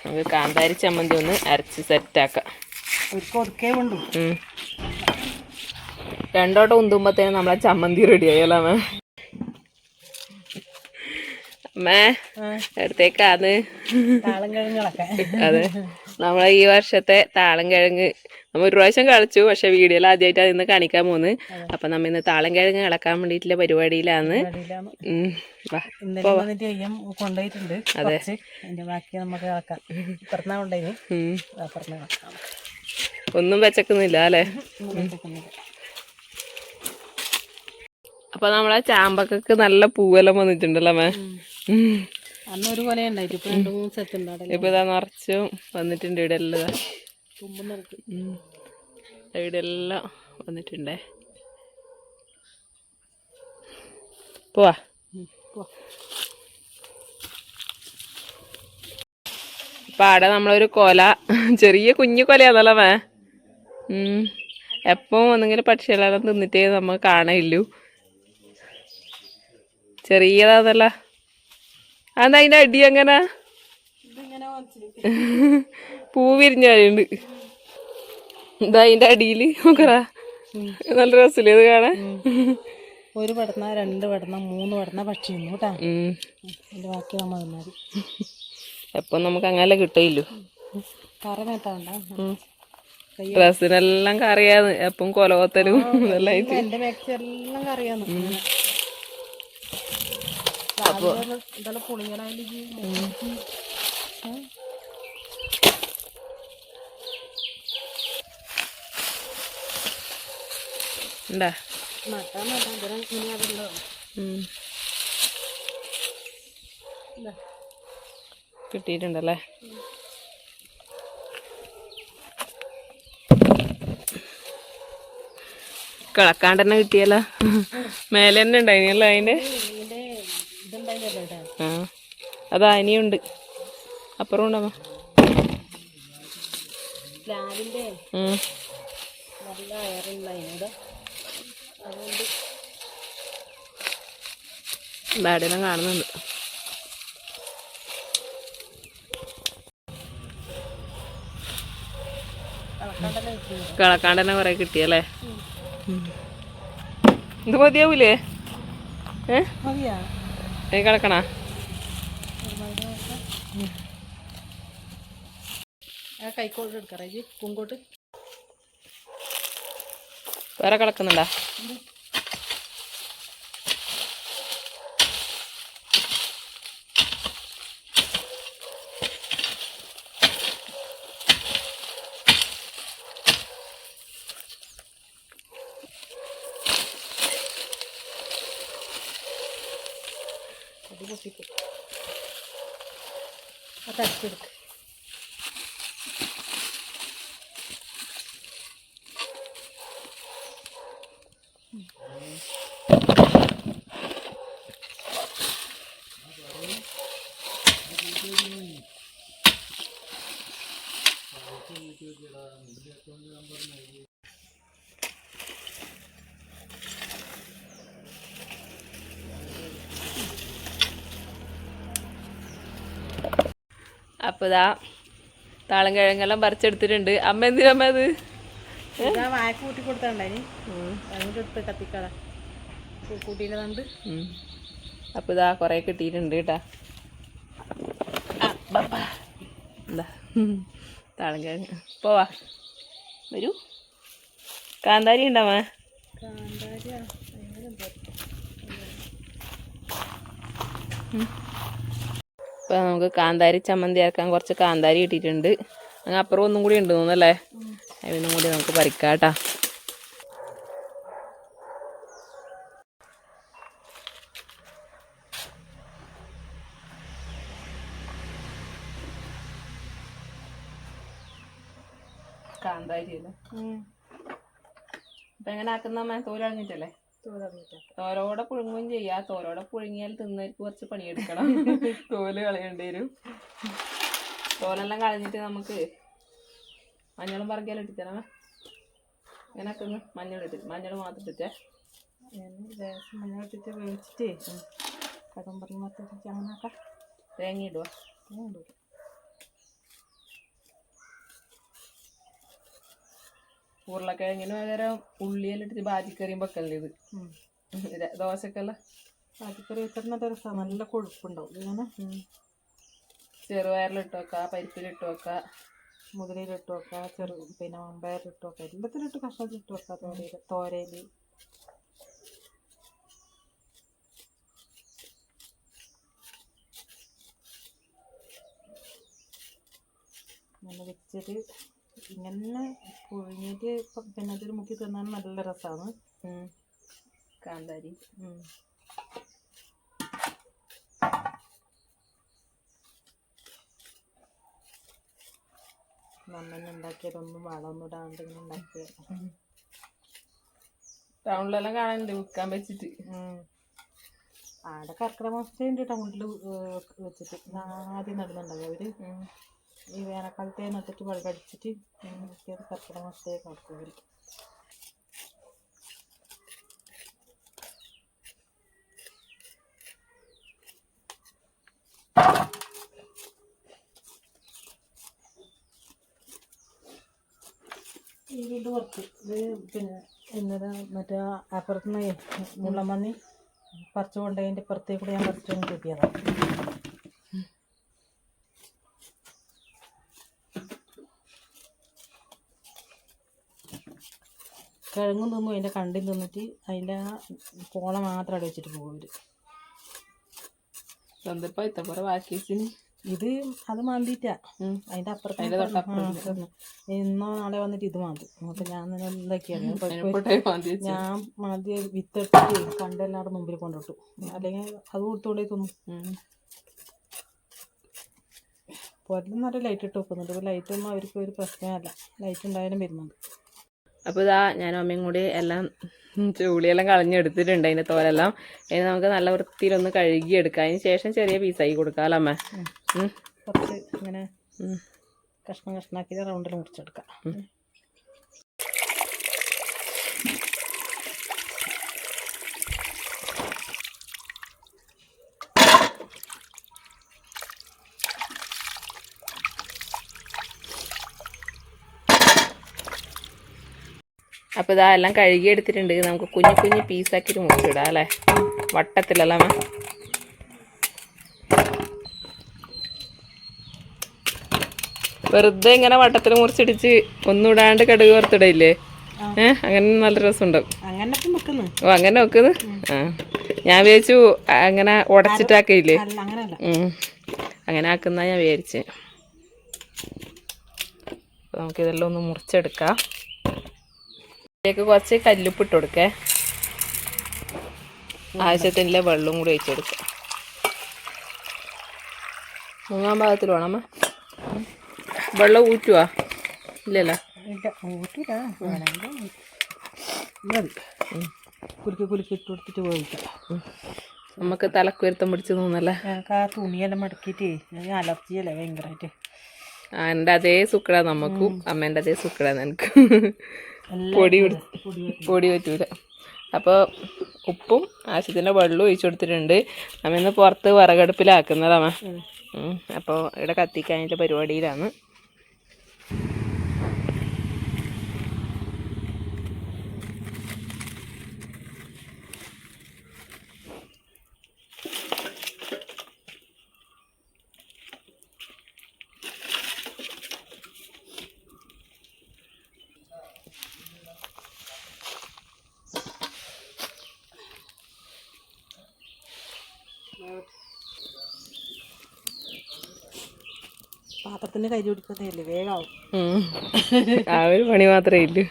നമുക്ക് കാന്താരി ചമ്മന്തി ഒന്ന് അരച്ച് സെറ്റാക്കാം. രണ്ടോട്ടം ഉന്തുമ്പോഴത്തേനും നമ്മളെ ചമ്മന്തി റെഡി ആയല്ലോ അമ്മ. അമ്മേ എടുത്തേക്കാന്ന് അതെ, നമ്മളെ ഈ വർഷത്തെ താളം കിഴങ്ങ് നമ്മൾ ഒരു പ്രാവശ്യം കളിച്ചു, പക്ഷെ വീഡിയോയിൽ ആദ്യമായിട്ട് അതിന്ന് കാണിക്കാൻ പോന്ന്. അപ്പൊ നമ്മ ഇന്ന് താളം കിഴങ്ങ് ഇളക്കാൻ വേണ്ടിയിട്ടുള്ള പരിപാടിയിലാന്ന്. അതെ, ഒന്നും വെച്ചക്കുന്നില്ല അല്ലേ. അപ്പൊ നമ്മളെ ചാമ്പക്കൊക്കെ നല്ല പൂവെല്ലാം വന്നിട്ടുണ്ടല്ലോ അമ്മേ. അന്നൊരു കൊല ഉണ്ടായിട്ട് ഇപ്പൊ 2-3 സെറ്റ് ഉണ്ടാവില്ല. ഇപ്പൊ ഇതാ നിറച്ചും വന്നിട്ടുണ്ട്. ഇവിടെ എല്ലാം ഇവിടെ എല്ലാം വന്നിട്ടുണ്ടേ. പോവാ. ഇപ്പൊ അവിടെ നമ്മളൊരു കൊല, ചെറിയ കുഞ്ഞു കൊലയാണല്ലോ മേ. എപ്പം ഒന്നെങ്കിലും പക്ഷികളെല്ലാം തിന്നിട്ടേ നമ്മൾ കാണയില്ലു. ചെറിയതാന്നല്ല. അതെന്താ അതിന്റെ അടി അങ്ങനെ പൂ വിരിഞ്ഞ വരെയുണ്ട്. ഇതാ അതിന്റെ അടിയില് നോക്കറാ, നല്ല രസമില്ലേ ഇത് കാണാൻ. ഒരു പടന്ന 2 പടന്ന 3 പടന്ന പക്ഷി കേട്ടാ. ബാക്കി നമ്മ തിന്നാതി. എപ്പം നമുക്ക് അങ്ങനെ കിട്ടയില്ലു. കറ മേത്താണ്ട ഡ്രസ്സിനെല്ലാം കറിയാന്ന്. എപ്പം കൊലകൊത്തലും ഇതെല്ലാം ആയിട്ട് എന്റെ ബാക്കി എല്ലാം കറിയാന്ന്. അപ്പൊ ഇതെല്ലാം പുളിങ്ങനായാലും ഉണ്ടാ കിട്ടിയിട്ടുണ്ടല്ലേ. കിളക്കാണ്ട് തന്നെ കിട്ടിയല്ലോ. മേലെ തന്നെ ഉണ്ടായിനല്ലോ അതിന്റെ. ആ അതാ ഇനിയുണ്ട്, അപ്പുറം ഉണ്ടോ. ബാഡെല്ലാം കാണുന്നുണ്ട്. കിളക്കാണ്ട് തന്നെ കൊറേ കിട്ടിയല്ലേ. ഇത് മതിയാവൂലേ? കിടക്കണ കൈക്കോട്ട് എടുക്കറേ പൂങ്കോട്ട് വേറെ കിടക്കുന്നുണ്ടാ? അത് പൊട്ടിപ്പോ അതടിച്ചെടുക്ക്. അപ്പൊ ഇതാ താളം കിഴങ്ങെല്ലാം പറിച്ചെടുത്തിട്ടുണ്ട്. അമ്മ എന്തിനമ്മ അത് വായ കൂട്ടി കൊടുത്തോണ്ടായി അങ്ങോട്ട് എടുത്ത് കത്തിക്കള കൂട്ടിയിലുണ്ട്. അപ്പൊ ഇതാ കൊറേ കിട്ടിയിട്ടുണ്ട് കേട്ടാ. എന്താ താളം കിഴങ്ങ്. പോവാ വരൂ. കാന്താരി ഉണ്ടാവാ. ഇപ്പൊ നമുക്ക് കാന്താരി ചമ്മന്തി ആക്കാൻ കുറച്ച് കാന്താരി കിട്ടിയിട്ടുണ്ട്. അങ്ങനെ അപ്പുറം ഒന്നും കൂടി ഉണ്ട് തോന്നല്ലേ. അതിനും കൂടി നമുക്ക് പറിക്കാട്ടാ. കാന്താരി അല്ലേ. ഇപ്പൊ എങ്ങനെ ആക്കുന്ന തോലളഞ്ഞിട്ടല്ലേ? തോലോടെ പുഴുങ്ങുകയും ചെയ്യാ. തോലോടെ പുഴുങ്ങിയാൽ തിന്നവർക്ക് കുറച്ച് പണിയെടുക്കണം. തോല് കളയേണ്ടി വരും. തോലെല്ലാം കളഞ്ഞിട്ട് നമുക്ക് മഞ്ഞളും പറക്കിയാലും ഇട്ടിത്തരാമേ. ഇങ്ങനെ ആക്കുന്നു. മഞ്ഞൾ മാത്രം ഇട്ടിട്ടേ മഞ്ഞൾ ഇട്ടിട്ട് വേവിച്ചിട്ട് കടം പറഞ്ഞിട്ട് അങ്ങനെ ആക്കാം. തേങ്ങ ഇടുക. ഉരുളക്കിഴങ്ങിന് പകരം ഉള്ളിയെല്ലാം ഇട്ടിട്ട് ബാജിക്കറിയും വെക്കല്ലേ ഇത് ദോശക്കല്ല ബാജിക്കറി വെച്ചിട്ട് നല്ല രസമാണ്, നല്ല കൊഴുപ്പുണ്ടാവും. ഇങ്ങനെ ചെറുപയറിലിട്ട് വെക്കാം, പരിപ്പിലിട്ട് വെക്കാം, മുതിരയിലിട്ട് വെക്കാം, പിന്നെ മമ്പയറിലിട്ട് വെക്കാം, എല്ലാത്തിലിട്ട് കഷ്ണത്തിലിട്ട് വെക്കാം. തോരയിൽ നല്ല വെച്ചിട്ട് ഇങ്ങനെ പുഴുങ്ങിയിട്ട് പിന്നെ അതിൽ മുക്കി തിന്നാൻ നല്ല രസമാണ്. കാന്താരി നമ്മന്നെ ഉണ്ടാക്കിയതൊന്നും വളമൊന്നും ഇടാണ്ട് ഇങ്ങനെ ഉണ്ടാക്കിയത്. ടൗണിലെല്ലാം കാണാനുണ്ട് വിൽക്കാൻ വെച്ചിട്ട്. ആടെ കർക്കിടക മാസത്തെ ഉണ്ട് ടൗണിൽ വെച്ചിട്ട് ആദ്യം നടന്നുണ്ടാവും അവര്. ഈ വേനൽക്കാലത്തെ നട്ടിട്ട് വെള്ളം അടിച്ചിട്ട് കർക്കിടക മാസത്തെ കടക്കും അവര്. ഇത് പുറത്ത് ഇത് പിന്നെ എന്നതാ മറ്റേ അപ്പുറത്തുനിന്ന് മുള്ളമ്പന്നി പറിച്ചു കൊണ്ടതിൻ്റെ പുറത്തേക്ക് കൂടെ ഞാൻ പറിച്ചു കിട്ടിയതാണ്. കിഴങ്ങും തിന്നും അതിൻ്റെ കണ്ടും തിന്നിട്ട് അതിൻ്റെ പോള മാത്രം അവിടെ വെച്ചിട്ട് പോകും അവർ. ഇത് അത് മാന്തിയിട്ടാ അതിൻ്റെ അപ്പുറത്ത് ഇന്നോ നാളെ വന്നിട്ട് ഇത് മാന്തും. അപ്പോൾ ഞാൻ എന്താക്കിയാണ് ഞാൻ മാന്തി വിത്തിട്ടിട്ട് കണ്ടെല്ലാവരുടെ മുമ്പിൽ കൊണ്ടിട്ടു, അല്ലെങ്കിൽ അത് കൊടുത്തുകൊണ്ടേ തിന്നും. പുറത്തും നല്ല ലൈറ്റ് ഇട്ട് വെക്കുന്നുണ്ട്. ഇപ്പോൾ ലൈറ്റൊന്നും അവർക്ക് ഒരു പ്രശ്നമല്ല, ലൈറ്റ് ഉണ്ടായാലും വരുന്നുണ്ട്. അപ്പോൾ ഇതാ ഞാനും അമ്മയും കൂടി എല്ലാം ചൂളിയെല്ലാം കളഞ്ഞെടുത്തിട്ടുണ്ട്. അതിൻ്റെ തോലെല്ലാം ഇനി നമുക്ക് നല്ല വൃത്തിയിലൊന്ന് കഴുകിയെടുക്കാം. അതിന് ശേഷം ചെറിയ പീസായി കൊടുക്കാമല്ലോ അമ്മ. കുറച്ച് ഇങ്ങനെ കഷ്ണം കഷ്ണാക്കി റൗണ്ടിൽ മുറിച്ചെടുക്കാം. അപ്പോൾ ഇതാ എല്ലാം കഴുകി എടുത്തിട്ടുണ്ട്. നമുക്ക് കുഞ്ഞു കുഞ്ഞു പീസാക്കിയിട്ട് മുറിച്ചിടാം അല്ലേ, വട്ടത്തിലല്ല അമ്മ. വെറുതെ ഇങ്ങനെ വട്ടത്തിൽ മുറിച്ചിടിച്ച് ഒന്നും ഇടാണ്ട് കടുക് വറുത്തിടയില്ലേ? അങ്ങനെ നല്ല രസമുണ്ടാവും. ഓ അങ്ങനെ വെക്കുന്നു. ആ ഞാൻ വിചാരിച്ചു അങ്ങനെ ഉടച്ചിട്ടാക്കിയില്ലേ, അങ്ങനെ ആക്കുന്ന ഞാൻ വിചാരിച്ച്. നമുക്കിതെല്ലാം ഒന്ന് മുറിച്ചെടുക്കാം. ഇതിലേക്ക് കുറച്ച് കല്ലുപ്പ് ഇട്ട് കൊടുക്കേ, ആവശ്യത്തിനുള്ള വെള്ളവും കൂടി ഒഴിച്ചു കൊടുക്കുക. മുങ്ങാൻ പാകത്തിൽ വേണമ്മ. വെള്ളം ഊറ്റുവാ? ഇല്ലല്ലോ, നമുക്ക് തലക്കുരുത്തം പിടിച്ച് തോന്നല്ലേ. തുണിയെല്ലാം മടക്കിയിട്ട് അലർജിയല്ലേ ഭയങ്കരമായിട്ട്. എൻ്റെ അതേ സുക്കട നമുക്കും, അമ്മേൻ്റെ അതേ സുക്കട നിനക്ക്. പൊടി പറ്റൂല. അപ്പോൾ ഉപ്പും ആവശ്യത്തിൻ്റെ വെള്ളം ഒഴിച്ചു കൊടുത്തിട്ടുണ്ട്. അമ്മ ഇന്ന് പുറത്ത് വിറകടുപ്പിലാക്കുന്നതമ്മ. അപ്പോൾ ഇവിടെ കത്തിക്കാനായിട്ട് പരിപാടിയിലാണ്. പാത്രത്തിന് കരി പിടിക്കുന്നതല്ലേ, വേഗമാവും. ആ ഒരു പണി മാത്രമേ ഇല്ലു.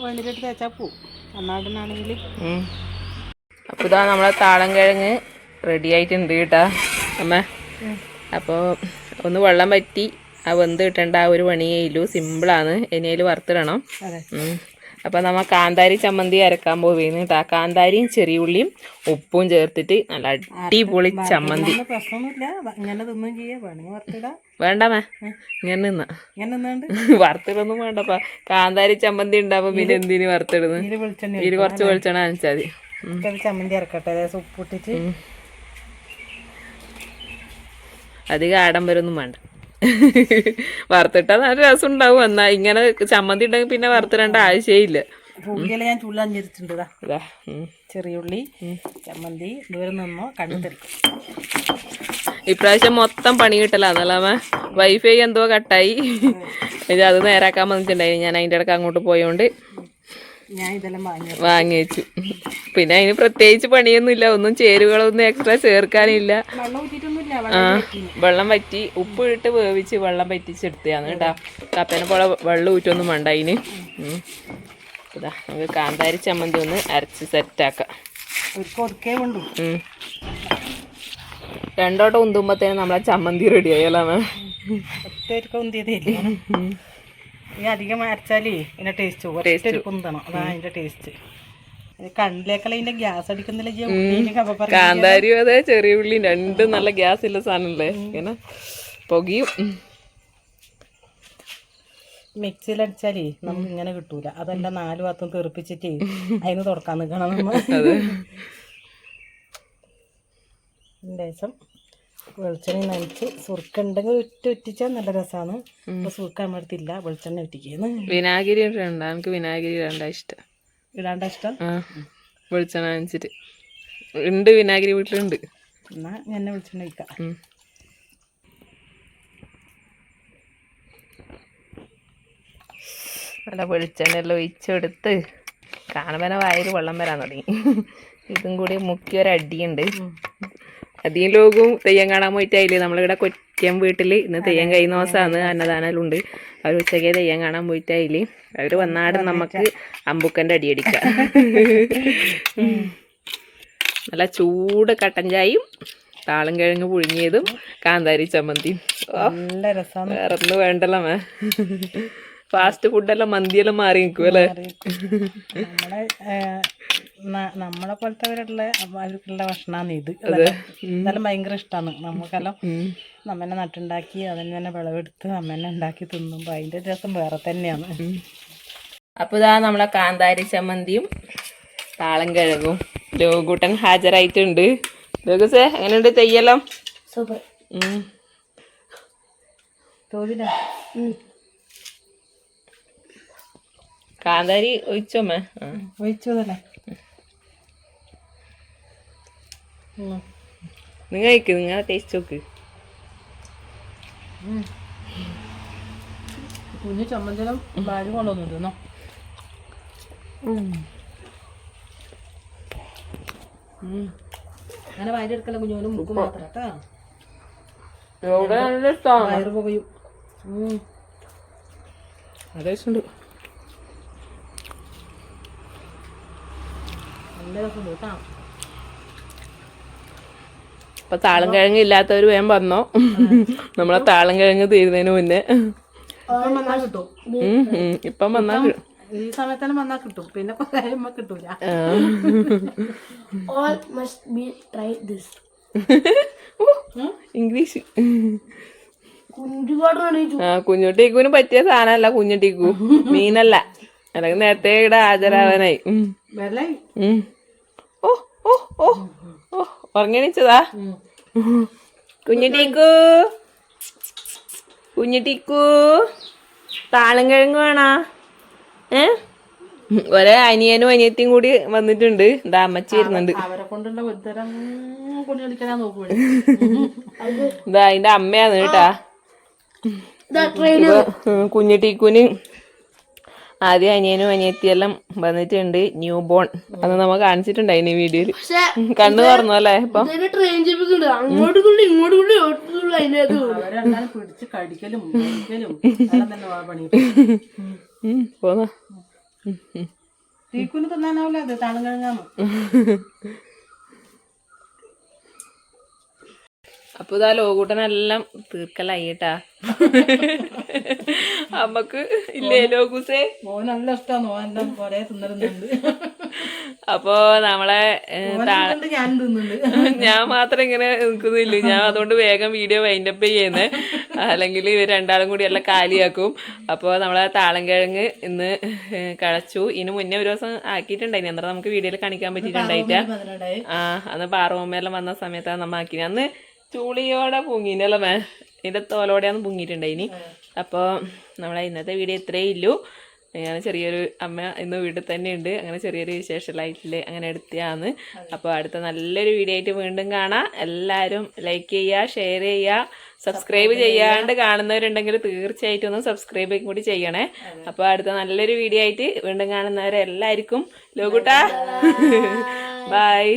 വെണ്ണീരിട്ട് തേച്ചാൽ പോവും അന്നാടനാണെങ്കിൽ. അപ്പോൾ ഇതാ നമ്മളെ താളം കിഴങ്ങ് റെഡി ആയിട്ടുണ്ട് കേട്ടാ അമ്മ. അപ്പോൾ ഒന്ന് വെള്ളം പറ്റി ആ വെന്ത് കിട്ടേണ്ട ആ ഒരു പണിയേ ഇല്ലു, സിമ്പിളാണ്. ഇനി അതിൽ വറുത്തിടണം. അപ്പോൾ നമ്മൾ കാന്താരി ചമ്മന്തി അരക്കാൻ പോവുകയാണ് കേട്ടോ. കാന്താരിയും ചെറിയ ഉള്ളിയും ഉപ്പും ചേർത്തിട്ട് നല്ല അടിപൊളി ചമ്മന്തി. വേണ്ടമേ ഇങ്ങനെ നിന്നാ വറുത്തിടൊന്നും വേണ്ടപ്പാ. കാന്താരി ചമ്മന്തി ഉണ്ടാവുമ്പോ പിന്നെ എന്തിന് വറുത്തിടുന്നു? ഇതിൽ കുറച്ച് വെളിച്ചെണ്ണ നനച്ചാൽ മതി. ചമ്മന്തി അരക്കട്ടെ, ഉപ്പിട്ടിട്ട്. അധികം ആഡംബരമൊന്നും വേണ്ട. വറുത്തിട്ടാ നല്ല രസം ഉണ്ടാവും. എന്നാ ഇങ്ങനെ ചമ്മന്തി ഉണ്ടെങ്കിൽ പിന്നെ വറുത്തിടേണ്ട ആവശ്യമില്ല. ഉള്ളിയെല്ലാം ഞാൻ ചുള്ളഞ്ഞിരിച്ചിട്ടുണ്ട്. ഇതാ ചെറിയ ഉള്ളി ചമ്മന്തി ദൂരം നിന്നോ കണ്ടു തെറിക്കും. ഇപ്രാവശ്യം മൊത്തം പണി കിട്ടലാന്നല്ലേ. വൈഫൈ എന്തോ കട്ടായി, അത് നേരാക്കാൻ വന്നിട്ടുണ്ടായി. ഞാൻ അതിൻ്റെ ഇടയ്ക്ക് അങ്ങോട്ട് പോയോണ്ട് ഞാൻ ഇതെല്ലാം വാങ്ങി വെച്ചു. പിന്നെ അതിന് പ്രത്യേകിച്ച് പണിയൊന്നുമില്ല, ഒന്നും ചേരുവകളൊന്നും എക്സ്ട്രാ ചേർക്കാനില്ല. വെള്ളം വറ്റി ഉപ്പ് ഇട്ട് വേവിച്ച് വെള്ളം വറ്റിച്ചെടുത്തതാണ് കേട്ടാ. കപ്പേനെ പോലെ വെള്ളം ഊറ്റൊന്നും വേണ്ട അതിന്. ഇതാ നമുക്ക് കാന്താരി ചമ്മന്തി ഒന്ന് അരച്ച് സെറ്റാക്കാം. രണ്ടോട്ടം ഉന്തുമ്പത്തേനും നമ്മളെ ചമ്മന്തി റെഡി ആയല്ലോ. അധികം അരച്ചാലേ ഇതിന്റെ ടേസ്റ്റ് പൊന്തണം. അതാണ് അതിന്റെ ടേസ്റ്റ്. കണ്ണിലേക്കല്ല ഇതിന്റെ ഗ്യാസ് അടിക്കുന്നില്ല. കാന്താരിയും അതെ ചെറിയ ഉള്ളി രണ്ടും നല്ല ഗ്യാസ് ഉള്ള സാധനല്ലേ, ഇങ്ങനെ പുകയും. മിക്സിയിൽ അടിച്ചാലേ നമുക്ക് ഇങ്ങനെ കിട്ടൂല. അതെല്ലാം 4 ഭാഗത്തും തെറിപ്പിച്ചിട്ട് അതിന് തുടക്കാൻ നിൽക്കണം നമ്മൾ. ലേശം വെളിച്ചെണ്ണ നനച്ച് സുർക്ക ഉണ്ടെങ്കിൽ ഒറ്റിച്ചാൽ നല്ല രസമാണ്. ഇപ്പൊ സുർക്ക നമ്മുടെ അടുത്തില്ല, വെളിച്ചെണ്ണ ഒറ്റിക്കുന്നു. വിനാഗിരി ഇടണ്ട, എനിക്ക് വിനാഗിരി ഇടാണ്ട ഇഷ്ടം. ഇടാണ്ട ഇഷ്ടം? വെളിച്ചെണ്ണ നനച്ചിട്ട് ഉണ്ട്, വിനാഗിരി വീട്ടിലുണ്ട്. എന്നാ ഞാൻ വെളിച്ചെണ്ണ ഒഴിക്കാം. നല്ല വെളിച്ചെണ്ണയെല്ലാം ഒഴിച്ചെടുത്ത് കാണുമ്പോൾ വായിൽ വെള്ളം വരാൻ തുടങ്ങി. ഇതും കൂടി മുക്കിയൊരടിയുണ്ട്. അധികം ലോകവും തെയ്യം കാണാൻ പോയിട്ടായില്ലേ. നമ്മളിവിടെ കൊറ്റം വീട്ടിൽ ഇന്ന് തെയ്യം കഴിയുന്ന ദിവസമാണ്, അന്നദാനലുണ്ട്. അവർ ഉച്ചയ്ക്ക് തെയ്യം കാണാൻ പോയിട്ടായില്ലേ. അവർ വന്നാടും നമുക്ക് അമ്പുക്കൻ്റെ അടിയടിക്കാം. നല്ല ചൂട് കട്ടൻ ചായയും താളം കിഴങ്ങ് പുഴുങ്ങിയതും കാന്താരി ചമ്മന്തിയും. നല്ല രസമാണ്. വേറെ ഒന്നും വേണ്ടല്ലോ. ഫാസ്റ്റ് ഫുഡെല്ലാം മന്തിയെല്ലാം മാറി നിൽക്കും അല്ലേ. നമ്മളെ പോലത്തെവരുള്ള അവർക്കുള്ള ഭക്ഷണമാണ് ഇത്. എന്നാലും ഭയങ്കര ഇഷ്ടമാണ് നമുക്കെല്ലാം. നമ്മന്നെ നട്ടുണ്ടാക്കി അതിന് തന്നെ വിളവെടുത്ത് നമ്മന്നെ ഉണ്ടാക്കി തിന്നുമ്പോൾ അതിൻ്റെ രസം വേറെ തന്നെയാണ്. അപ്പോൾ ഇതാ നമ്മളെ കാന്താരി ചമ്മന്തിയും താളം കിഴങ്ങും ലോകൂട്ടൻ ഹാജരായിട്ടുണ്ട്. ലോകുസേ എങ്ങനെയുണ്ട് തെയ്യെല്ലാം? സൂപ്പർ. കാന്താരി ഒഴിച്ചോമ്മ? ഒഴിച്ചതല്ലേ. നിങ്ങൾ കഴിക്ക്, നിങ്ങൾ ടേസ്റ്റ് നോക്ക്. കുഞ്ഞു ചമ്മന്തിലും ഭാര്യ കൊണ്ടുവന്നിരുന്നോ? അങ്ങനെ ഭാര്യ എടുക്കല കുഞ്ഞോനും മുക്ക് മാത്രം കേട്ടാ. വയറ് പുകയും. അതേണ്ട് നല്ല രസം കേട്ടാ. അപ്പൊ താളം കിഴങ്ങ് ഇല്ലാത്തവര് വേഗം വന്നോ. നമ്മളെ താളം കിഴങ്ങ് തീരുന്നതിന് മുന്നേ കിട്ടും. ഇപ്പം വന്നാ ഈ സമയത്താണ് വന്നാ കിട്ടും, പിന്നെ കിട്ടൂല. ഇംഗ്ലീഷ്. കുഞ്ഞുട്ടീക്കൂന് പറ്റിയ സാധനമല്ല കുഞ്ഞുട്ടീക്കു, മീനല്ല. അല്ലെങ്കിൽ നേരത്തെ ഇവിടെ ഹാജരാവാനായി. ഓ ഓ ഓ ഓ ഉറങ്ങിണിച്ചതാ കുഞ്ഞുട്ടീക്കു. കുഞ്ഞുട്ടീക്കു താളം കിഴങ്ങ് വേണോ? ഒരേ അനിയനും അനിയത്തിയും കൂടി വന്നിട്ടുണ്ട്. എന്താ അമ്മച്ചി വരുന്നുണ്ട്. അവരെ കൊണ്ടുള്ള ഒരുതരം കൊണ്ടു കളിക്കാനാ നോക്കുക. ഇതാ അതിന്റെ അമ്മയാണ് കേട്ടാ. കുഞ്ഞുട്ടീക്കുന് ആദ്യം അനിയനും അനിയത്തിയെല്ലാം വന്നിട്ടുണ്ട്. ന്യൂ ബോൺ അത് നമ്മ കാണിച്ചിട്ടുണ്ടായിന് വീഡിയോയില്. കണ്ണു തുറന്നു അല്ലേ ഇപ്പൊ? പിടിച്ച് കടിക്കലും പോന്ന തീക്കുന് തിന്നാനാവില്ല. അത് താളം കിഴങ്ങാന്ന്. അപ്പൊ ഇതാ ലോകൂട്ടനെല്ലാം തീർക്കലായി കേട്ടാ. അമ്മക്ക് ഇല്ലേ ലോകൂസേ? മോൻ നല്ല ഇഷ്ടമാണ്. മോനെല്ലാം കൊറേ തിന്നിരുന്നുണ്ട്. അപ്പൊ നമ്മളെ ഞാൻ തിന്നുന്നുണ്ട്. ഞാൻ മാത്രം ഇങ്ങനെ നിൽക്കുന്നില്ല. ഞാൻ അതുകൊണ്ട് വേഗം വീഡിയോ വൈൻഡപ്പ് ചെയ്യുന്നേ, അല്ലെങ്കിൽ ഇവർ രണ്ടാളും കൂടി എല്ലാം കാലിയാക്കും. അപ്പോൾ നമ്മളെ താളം കിഴങ്ങ് ഇന്ന് കളച്ചു. ഇതിന് മുന്നേ ഒരു ദിവസം ആക്കിയിട്ടുണ്ടായിന്, എന്നിട്ട് നമുക്ക് വീഡിയോയിൽ കാണിക്കാൻ പറ്റിയിട്ടുണ്ടായിട്ട. അന്ന് പാറോമ്മയെല്ലാം വന്ന സമയത്താണ് നമ്മ ആക്കിന്. അന്ന് ചൂളിയോടെ പൊങ്ങിനല്ലേ ഇതിൻ്റെ തോലോടെയാണ് പൊങ്ങിയിട്ടുണ്ടായിനി. അപ്പോൾ നമ്മളെ ഇന്നത്തെ വീഡിയോ ഇത്രയേ ഉള്ളൂ. ഞാൻ ചെറിയൊരു അമ്മ ഇന്ന് വീട്ടിൽ തന്നെ ഉണ്ട്, അങ്ങനെ ചെറിയൊരു വിശേഷമായിട്ടില്ല അങ്ങനെ എടുത്തതാണ്. അപ്പോൾ അടുത്ത നല്ലൊരു വീഡിയോ ആയിട്ട് വീണ്ടും കാണാം. എല്ലാവരും ലൈക്ക് ചെയ്യുക, ഷെയർ ചെയ്യുക, സബ്സ്ക്രൈബ് ചെയ്യാണ്ട് കാണുന്നവരുണ്ടെങ്കിൽ തീർച്ചയായിട്ടും ഒന്ന് സബ്സ്ക്രൈബ് കൂടി ചെയ്യണേ. അപ്പോൾ അടുത്ത നല്ലൊരു വീഡിയോ ആയിട്ട് വീണ്ടും കാണുന്നവരെല്ലാവർക്കും ലോകുട്ടാ ബൈ.